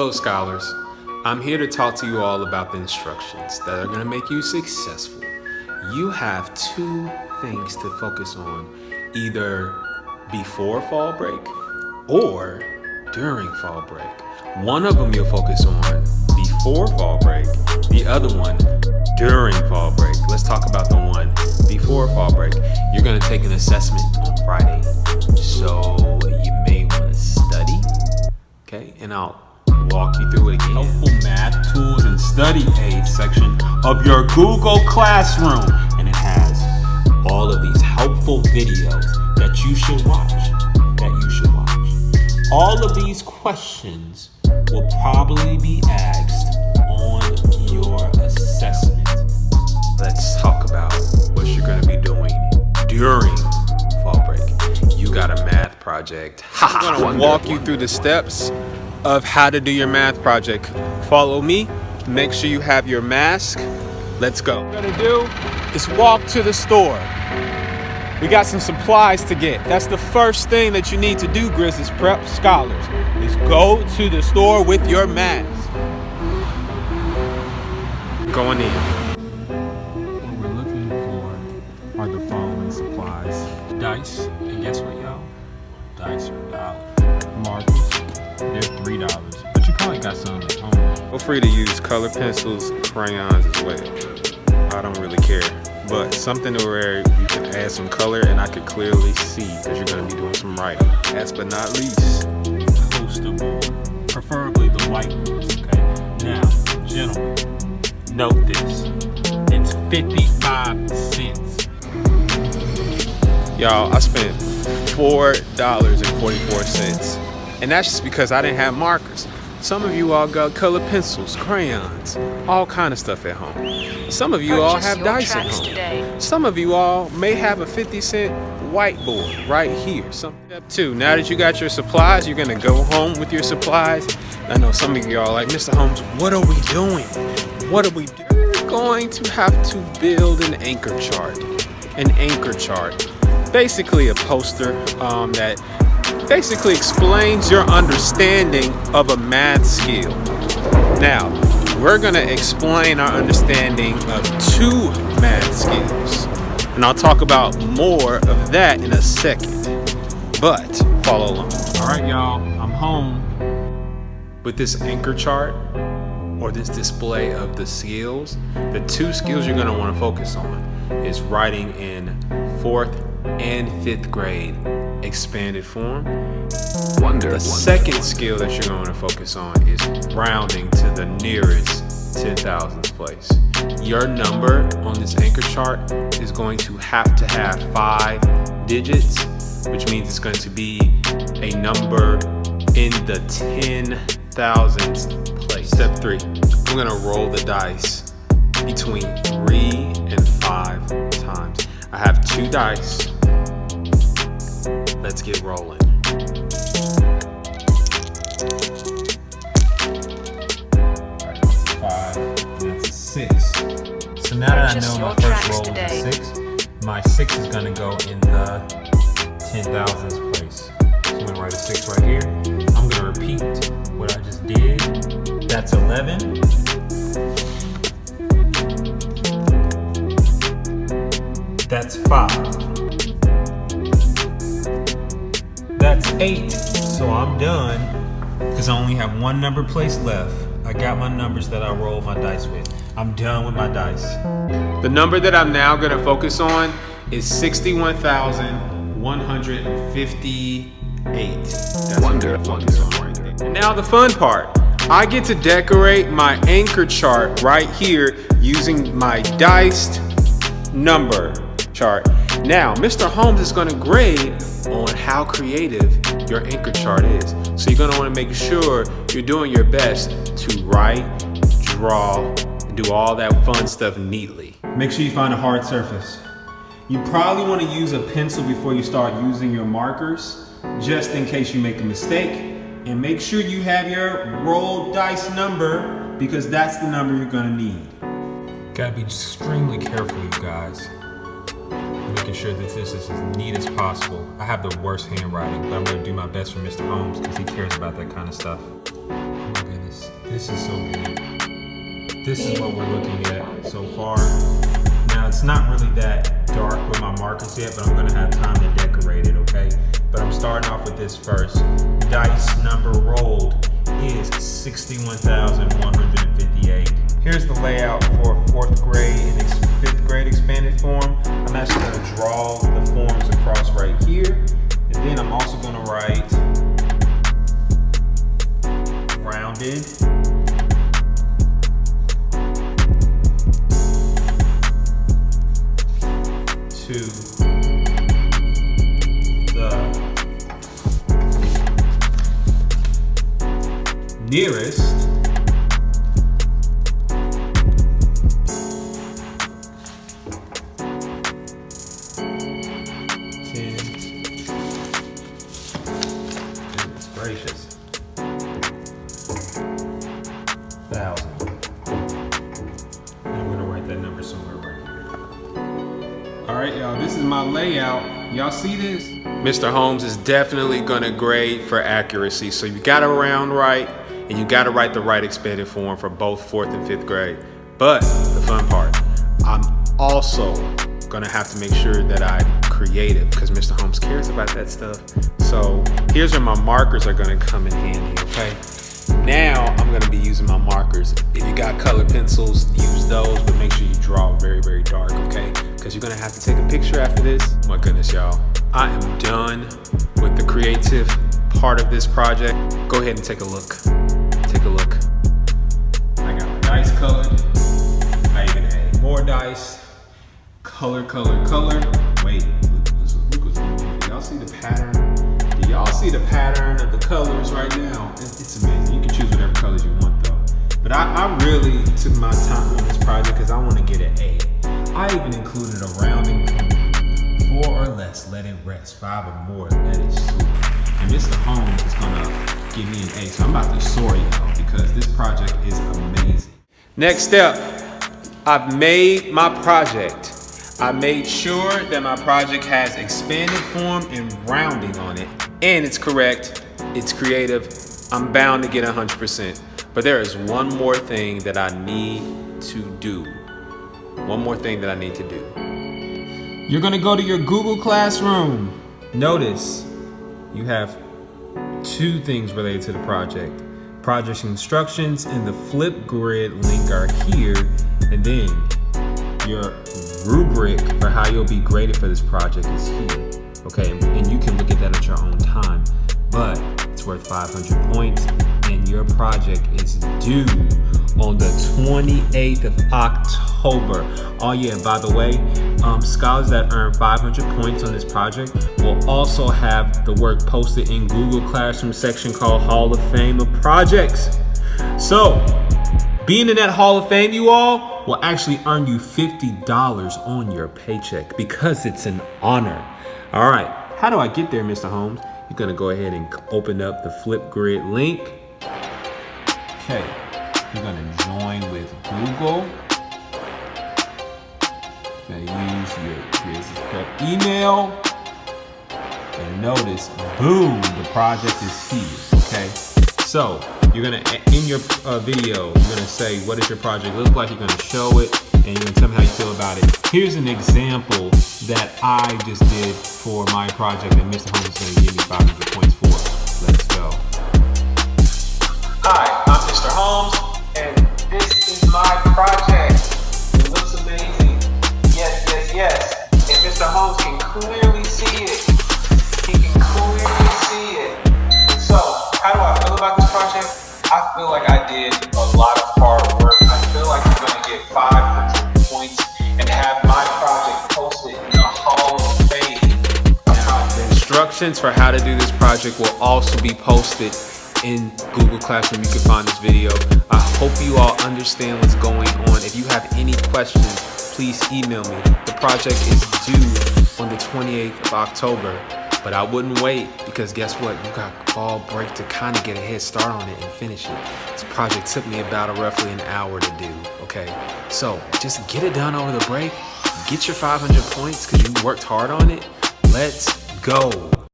Hello, scholars. I'm here to talk to you all about the instructions that are going to make you successful. You have two things to focus on, either before fall break or during fall break. One of them you'll focus on before fall break, the other one during fall break. Let's talk about the one before fall break. You're going to take an assessment on Friday, so you may want to study, okay? And I'll walk you through it again. Helpful math tools and study aids section of your Google Classroom, and it has all of these helpful videos that you should watch. All of these questions will probably be asked on your assessment. Let's talk about what you're going to be doing during fall break. You got a math project. I'm going to walk you through the steps of how to do your math project. Follow me. Make sure you have your mask. Let's go. What we're going to do is walk to the store. We got some supplies to get. That's the first thing that you need to do, Grizzlies Prep scholars, is go to the store with your mask. Going in. What we're looking for are the following supplies. Dice, and guess what, y'all? Dice are $1. Marbles, they're $3, but you probably got some at home. Feel free to use color pencils, crayons as well. I don't really care. But something to where you can add some color and I could clearly see, because you're going to be doing some writing. Last but not least, poster board, preferably the white ones, okay? Now, gentlemen, note this. It's 55 cents. Y'all, I spent $4.44. And that's just because I didn't have markers. Some of you all got color pencils, crayons, all kind of stuff at home. Some of you all have dice at home. Today. Some of you all may have a 50-cent whiteboard right here. Step 2, now that you got your supplies, you're gonna go home with your supplies. I know some of you all are like, Mr. Holmes, what are we doing? What are we doing? We're going to have to build an anchor chart. An anchor chart. Basically a poster that basically explains your understanding of a math skill. Now, we're going to explain our understanding of 2 math skills. And I'll talk about more of that in a second. But follow along. All right, y'all, I'm home. With this anchor chart, or this display of the skills, the 2 skills you're going to want to focus on is writing in 4th and 5th grade expanded form. The second skill that you're going to focus on is rounding to the nearest 10,000th place. Your number on this anchor chart is going to have 5 digits, which means it's going to be a number in the 10,000th place. Step 3, I'm going to roll the dice between 3 and 5 times. I have 2 dice. Let's get rolling. Alright, that's a 5, and that's a 6. So now that I know my first roll was a 6, my 6 is gonna go in the 10,000th place. So I'm gonna write a 6 right here. I'm gonna repeat what I just did. That's 11. That's 5. That's 8, so I'm done because I only have 1 number place left. I got my numbers that I roll my dice with. I'm done with my dice. The number that I'm now going to focus on is 61,158. That's what I'm going to focus on right there. And now the fun part. I get to decorate my anchor chart right here using my diced number chart. Now, Mr. Holmes is going to grade on how creative your anchor chart is. So you're going to want to make sure you're doing your best to write, draw, and do all that fun stuff neatly. Make sure you find a hard surface. You probably want to use a pencil before you start using your markers, just in case you make a mistake. And make sure you have your rolled dice number, because that's the number you're going to need. Gotta be extremely careful, you guys. Making sure that this is as neat as possible. I have the worst handwriting, but I'm going to do my best for Mr. Holmes because he cares about that kind of stuff. Oh my goodness. This is so good. This is what we're looking at so far. Now, it's not really that dark with my markers yet, but I'm gonna have time to decorate it, okay? But I'm starting off with this first. Dice number rolled is 61,158. Here's the layout for 4th grade and 5th grade expanded form. I'm actually gonna draw the forms across right here. And then I'm also gonna write rounded to the nearest gracious, 1,000. And I'm gonna write that number somewhere right here. All right, y'all, this is my layout. Y'all see this? Mr. Holmes is definitely gonna grade for accuracy. So you gotta round right, and you gotta write the right expanded form for both 4th and 5th grade. But the fun part, I'm also gonna have to make sure that I'm creative because Mr. Holmes cares about that stuff. So here's where my markers are gonna come in handy, okay? Now I'm gonna be using my markers. If you got colored pencils, use those, but make sure you draw very, very dark, okay? Because you're gonna have to take a picture after this. Oh my goodness, y'all. I am done with the creative part of this project. Go ahead and take a look. Take a look. I got my dice colored. I even added more dice. Color, color, color. Wait, look what's moving. Y'all see the pattern? Do y'all see the pattern of the colors right now? It's amazing. You can choose whatever colors you want though. But I really took my time on this project because I want to get an A. I even included a rounding from 4 or less, let it rest. 5 or more, let it soar. And Mr. Holmes is gonna give me an A. So I'm about to soar y'all because this project is amazing. Next step, I've made my project. I made sure that my project has expanded form and rounding on it, and it's correct, it's creative. I'm bound to get 100%, but there is one more thing that I need to do. One more thing that I need to do. You're gonna go to your Google Classroom. Notice you have 2 things related to the project. Project instructions and the Flipgrid link are here, and then your rubric for how you'll be graded for this project is here, okay? And you can look at that at your own time, but it's worth 500 points, and your project is due on the 28th of October. Oh yeah, by the way, scholars that earn 500 points on this project will also have the work posted in Google Classroom section called Hall of Fame of Projects. So, being in that Hall of Fame, you all, will actually earn you $50 on your paycheck because it's an honor. All right, how do I get there, Mr. Holmes? You're gonna go ahead and open up the Flipgrid link. Okay, you're gonna join with Google. You're gonna use your business prep email. And notice, boom, the project is here, okay? So, you're gonna, in your video, you're gonna say, what does your project look like? You're gonna show it, and you're gonna tell me how you feel about it. Here's an example that I just did for my project that Mr. Holmes is gonna give me 500 points for. Let's go. Hi, I'm Mr. Holmes, and this is my project. It looks amazing. Yes, yes, yes. And Mr. Holmes can clearly see it. He can clearly see it. So, how do I feel about this project? I feel like I did a lot of hard work. I feel like I'm gonna get 500 points and have my project posted in the Hall of Fame. Now, the instructions for how to do this project will also be posted in Google Classroom. You can find this video. I hope you all understand what's going on. If you have any questions, please email me. The project is due on the 28th of October. But I wouldn't wait because guess what? You got fall break to kind of get a head start on it and finish it. This project took me about roughly an hour to do, okay? So just get it done over the break. Get your 500 points because you worked hard on it. Let's go.